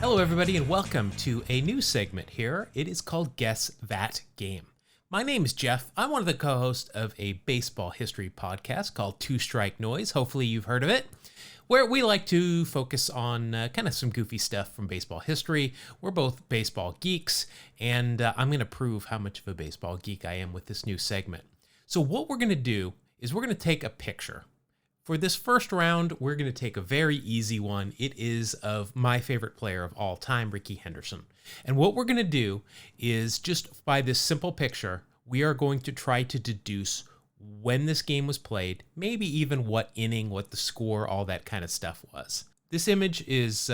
Hello, everybody, and welcome to a new segment here. It is called Guess That Game. My name is Jeff. I'm one of the co-hosts of a baseball history podcast called Two Strike Noise. Hopefully you've heard of it, where we like to focus on kind of some goofy stuff from baseball history. We're both baseball geeks, and I'm going to prove how much of a baseball geek I am with this new segment. So what we're going to do is we're going to take a picture. For this first round, we're going to take a very easy one. It is of my favorite player of all time, Rickey Henderson. And what we're going to do is just by this simple picture, we are going to try to deduce when this game was played, maybe even what inning, what the score, all that kind of stuff was. This image is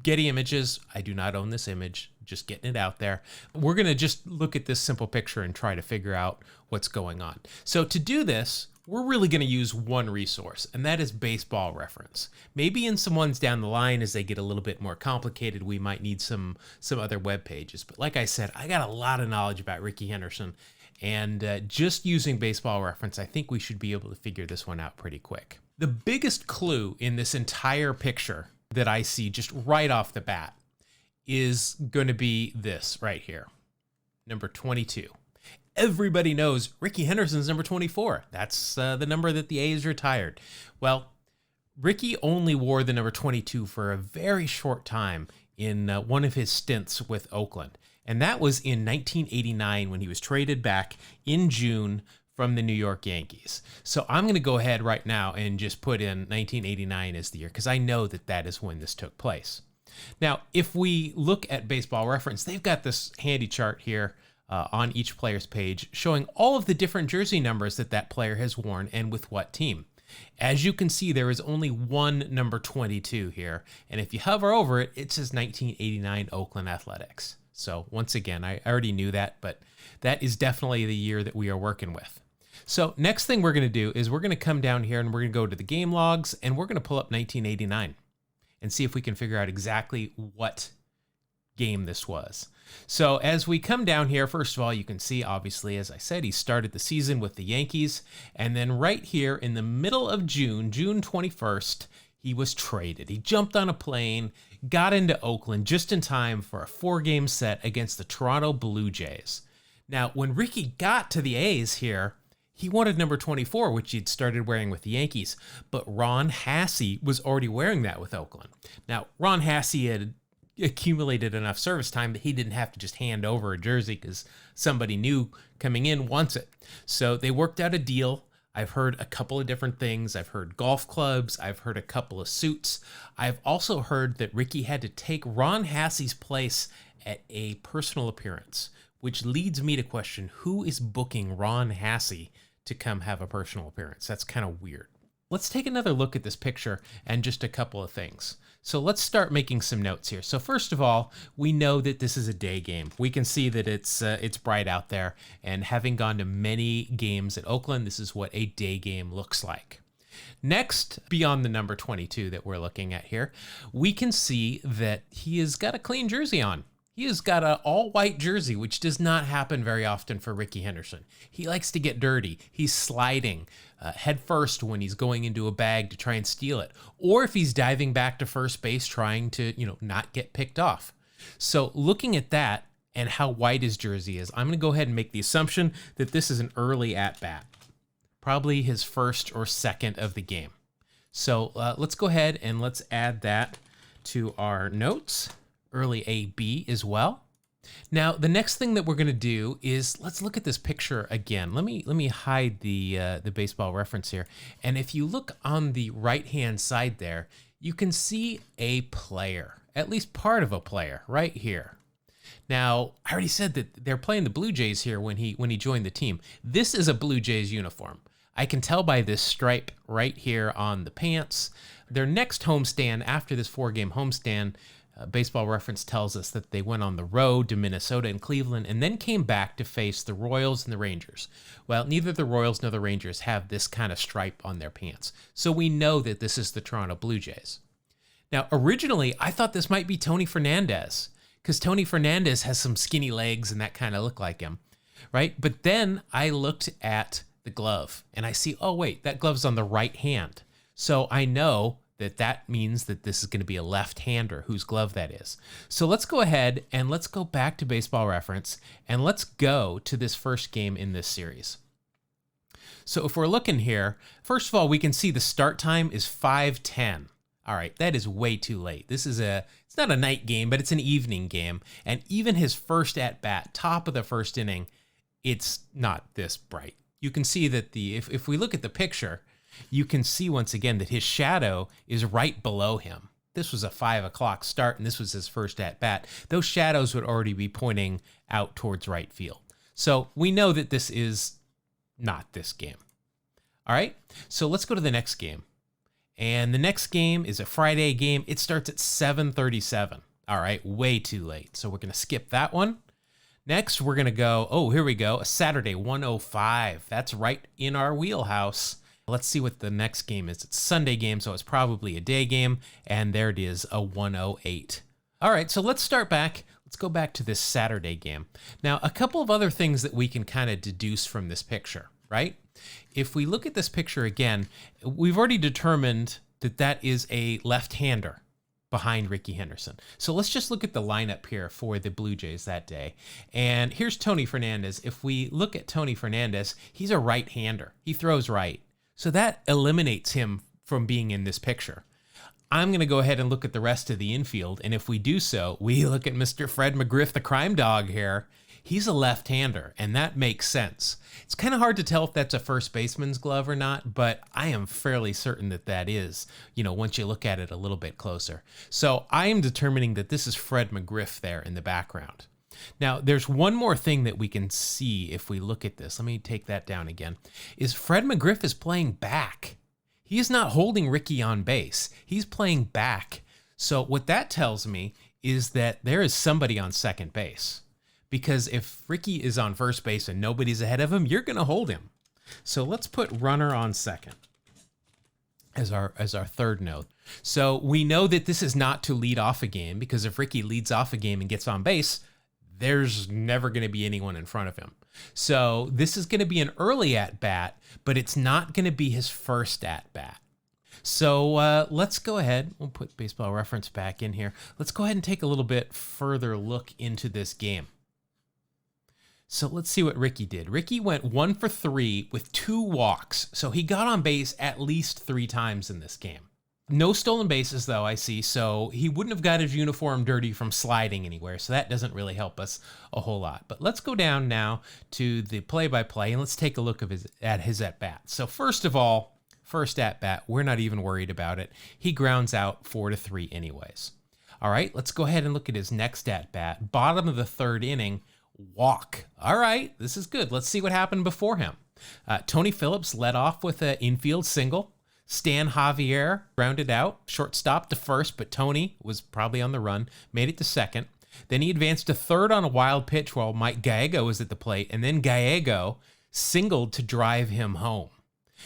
Getty Images. I do not own this image, just getting it out there. We're going to just look at this simple picture and try to figure out what's going on. So to do this, we're really going to use one resource, and that is Baseball Reference. Maybe in some ones down the line, as they get a little bit more complicated, we might need some other web pages. But like I said, I got a lot of knowledge about Rickey Henderson, and just using Baseball Reference, I think we should be able to figure this one out pretty quick. The biggest clue in this entire picture that I see just right off the bat is going to be this right here, number 22. Everybody knows Rickey Henderson's number 24. That's the number that the A's retired. Well, Rickey only wore the number 22 for a very short time in one of his stints with Oakland. And that was in 1989 when he was traded back in June from the New York Yankees. So I'm going to go ahead right now and just put in 1989 as the year, because I know that that is when this took place. Now, if we look at Baseball Reference, they've got this handy chart here on each player's page showing all of the different jersey numbers that player has worn and with what team. As you can see, there is only one number 22 here, and if you hover over it, it says 1989 Oakland Athletics. So once again, I already knew that, but that is definitely the year that we are working with. So next thing we're going to do is we're going to come down here and we're going to go to the game logs, and we're going to pull up 1989 and see if we can figure out exactly what game this was. So as we come down here, first of all, you can see, obviously, as I said, he started the season with the Yankees. And then right here in the middle of June 21st, he was traded. He jumped on a plane, got into Oakland just in time for a 4-game set against the Toronto Blue Jays. Now, when Rickey got to the A's here, he wanted number 24, which he'd started wearing with the Yankees. But Ron Hassey was already wearing that with Oakland. Now, Ron Hassey had accumulated enough service time that he didn't have to just hand over a jersey because somebody new coming in wants it. So they worked out a deal. I've heard a couple of different things. I've heard golf clubs. I've heard a couple of suits. I've also heard that Rickey had to take Ron Hassey's place at a personal appearance, which leads me to question who is booking Ron Hassey to come have a personal appearance. That's kind of weird. Let's take another look at this picture and just a couple of things. So let's start making some notes here. So first of all, we know that this is a day game. We can see that it's bright out there, and having gone to many games at Oakland, this is what a day game looks like. Next, beyond the number 22 that we're looking at here, we can see that he has got a clean jersey on. He has got an all-white jersey, which does not happen very often for Rickey Henderson. He likes to get dirty. He's sliding head first when he's going into a bag to try and steal it, or if he's diving back to first base trying to, not get picked off. So looking at that and how white his jersey is, I'm going to go ahead and make the assumption that this is an early at-bat, probably his first or second of the game. So let's go ahead and let's add that to our notes. Early AB as well. Now, the next thing that we're going to do is let's look at this picture again. Let me hide the Baseball Reference here. And if you look on the right-hand side there, you can see a player, at least part of a player right here. Now, I already said that they're playing the Blue Jays here when he joined the team. This is a Blue Jays uniform. I can tell by this stripe right here on the pants. Their next homestand after this 4-game homestand, Baseball Reference tells us that they went on the road to Minnesota and Cleveland and then came back to face the Royals and the Rangers. Well, neither the Royals nor the Rangers have this kind of stripe on their pants, so we know that this is the Toronto Blue Jays. Now, originally, I thought this might be Tony Fernandez, because Tony Fernandez has some skinny legs and that kind of look like him, right? But then I looked at the glove, and I see, oh, wait, that glove's on the right hand. So I know that means that this is going to be a left-hander whose glove that is. So let's go ahead and let's go back to Baseball Reference and let's go to this first game in this series. So if we're looking here, first of all, we can see the start time is 5:10. All right, that is way too late. It's not a night game, but it's an evening game. And even his first at bat, top of the first inning, it's not this bright. You can see that if we look at the picture, you can see once again that his shadow is right below him. This was a 5 o'clock start, and this was his first at bat. Those shadows would already be pointing out towards right field. So we know that this is not this game. All right, so let's go to the next game. And the next game is a Friday game. It starts at 7:37. All right, way too late. So we're going to skip that one. Next, we're going to go, here we go, a Saturday, 1:05. That's right in our wheelhouse. Let's see what the next game is. It's a Sunday game, so it's probably a day game. And there it is, a 1:08. All right, so let's start back. Let's go back to this Saturday game. Now, a couple of other things that we can kind of deduce from this picture, right? If we look at this picture again, we've already determined that that is a left-hander behind Rickey Henderson. So let's just look at the lineup here for the Blue Jays that day. And here's Tony Fernandez. If we look at Tony Fernandez, he's a right-hander. He throws right. So that eliminates him from being in this picture. I'm going to go ahead and look at the rest of the infield. And if we do so, we look at Mr. Fred McGriff, the crime dog here. He's a left-hander, and that makes sense. It's kind of hard to tell if that's a first baseman's glove or not, but I am fairly certain that that is, once you look at it a little bit closer. So I am determining that this is Fred McGriff there in the background. Now, there's one more thing that we can see if we look at this. Let me take that down again. Is Fred McGriff is playing back. He is not holding Rickey on base. He's playing back. So what that tells me is that there is somebody on second base. Because if Rickey is on first base and nobody's ahead of him, you're going to hold him. So let's put runner on second as our third note. So we know that this is not to lead off a game, because if Rickey leads off a game and gets on base, there's never going to be anyone in front of him. So this is going to be an early at-bat, but it's not going to be his first at-bat. So let's go ahead. We'll put Baseball Reference back in here. Let's go ahead and take a little bit further look into this game. So let's see what Rickey did. Rickey went 1 for 3 with 2 walks. So he got on base at least 3 times in this game. No stolen bases, though, I see. So he wouldn't have got his uniform dirty from sliding anywhere. So that doesn't really help us a whole lot. But let's go down now to the play-by-play, and let's take a look at his at-bat. So first of all, first at-bat, we're not even worried about it. He grounds out 4-3 anyways. All right, let's go ahead and look at his next at-bat. Bottom of the third inning, walk. All right, this is good. Let's see what happened before him. Tony Phillips led off with an infield single. Stan Javier grounded out, shortstop to first, but Tony was probably on the run, made it to second. Then he advanced to third on a wild pitch while Mike Gallego was at the plate, and then Gallego singled to drive him home.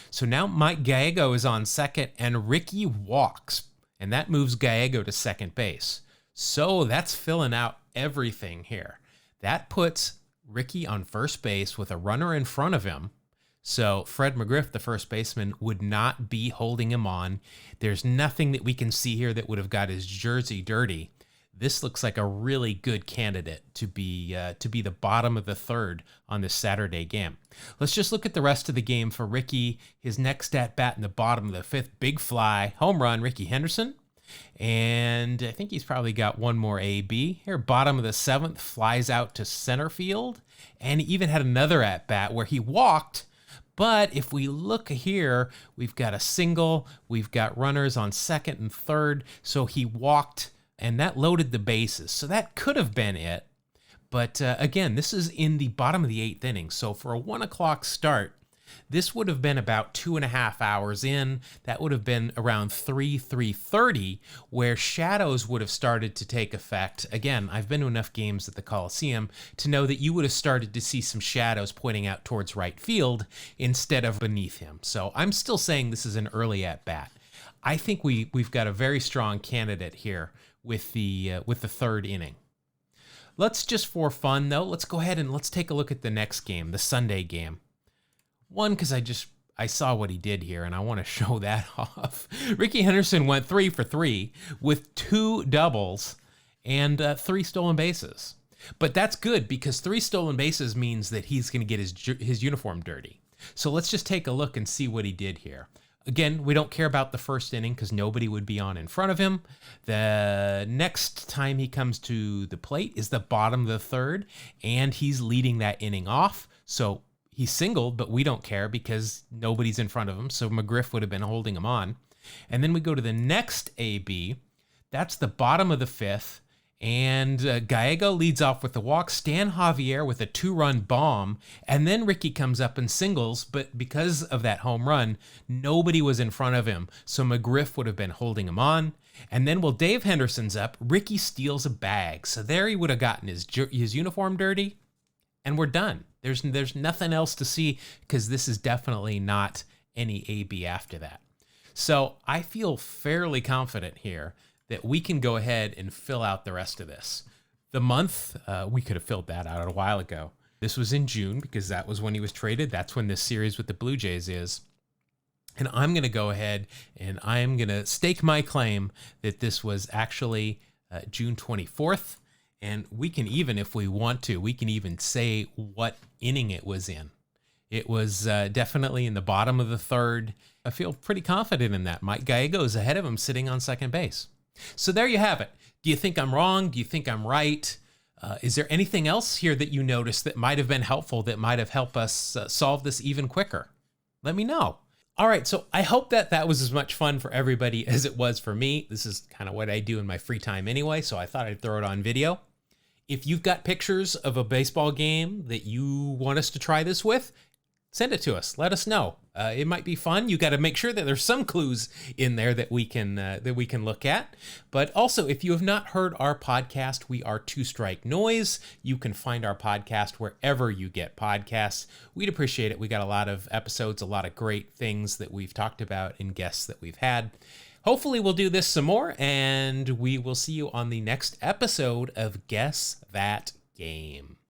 So now Mike Gallego is on second, and Rickey walks, and that moves Gallego to second base. So that's filling out everything here. That puts Rickey on first base with a runner in front of him. So Fred McGriff, the first baseman, would not be holding him on. There's nothing that we can see here that would have got his jersey dirty. This looks like a really good candidate to be the bottom of the third on this Saturday game. Let's just look at the rest of the game for Rickey. His next at-bat in the bottom of the fifth, big fly, home run, Rickey Henderson. And I think he's probably got one more AB. Here, bottom of the seventh, flies out to center field. And he even had another at-bat where he walked. But if we look here, we've got a single. We've got runners on second and third. So he walked, and that loaded the bases. So that could have been it. But again, this is in the bottom of the eighth inning. So for a 1 o'clock start, this would have been about 2.5 hours in. That would have been around 3:30, where shadows would have started to take effect. Again, I've been to enough games at the Coliseum to know that you would have started to see some shadows pointing out towards right field instead of beneath him. So I'm still saying this is an early at-bat. I think we've got a very strong candidate here with the third inning. Let's just, for fun though, let's go ahead and let's take a look at the next game, the Sunday game. One, because I I saw what he did here, and I want to show that off. Rickey Henderson went 3 for 3 with 2 doubles and 3 stolen bases. But that's good because 3 stolen bases means that he's going to get his uniform dirty. So let's just take a look and see what he did here. Again, we don't care about the first inning because nobody would be on in front of him. The next time he comes to the plate is the bottom of the third, and he's leading that inning off. So he singled, but we don't care because nobody's in front of him. So McGriff would have been holding him on. And then we go to the next AB. That's the bottom of the 5th. And Gallego leads off with the walk, Stan Javier with a 2-run bomb, and then Rickey comes up and singles, but because of that home run, nobody was in front of him, so McGriff would have been holding him on. And then while Dave Henderson's up, Rickey steals a bag, so there he would have gotten his uniform dirty, and we're done. There's nothing else to see because this is definitely not any AB after that. So I feel fairly confident here that we can go ahead and fill out the rest of this. The month, we could have filled that out a while ago. This was in June because that was when he was traded. That's when this series with the Blue Jays is. And I'm going to go ahead and I'm going to stake my claim that this was actually June 24th. And we can even, if we want to, we can even say what inning it was in. It was definitely in the bottom of the 3rd. I feel pretty confident in that. Mike Gallego is ahead of him sitting on second base. So there you have it. Do you think I'm wrong? Do you think I'm right? Is there anything else here that you noticed that might have been helpful, that might have helped us solve this even quicker? Let me know. All right, so I hope that was as much fun for everybody as it was for me. This is kind of what I do in my free time anyway, so I thought I'd throw it on video. If you've got pictures of a baseball game that you want us to try this with, send it to us. Let us know. It might be fun. You got to make sure that there's some clues in there that we can look at. But also, if you have not heard our podcast, we are Two Strike Noise. You can find our podcast wherever you get podcasts. We'd appreciate it. We got a lot of episodes, a lot of great things that we've talked about and guests that we've had. Hopefully, we'll do this some more, and we will see you on the next episode of Guess That Game.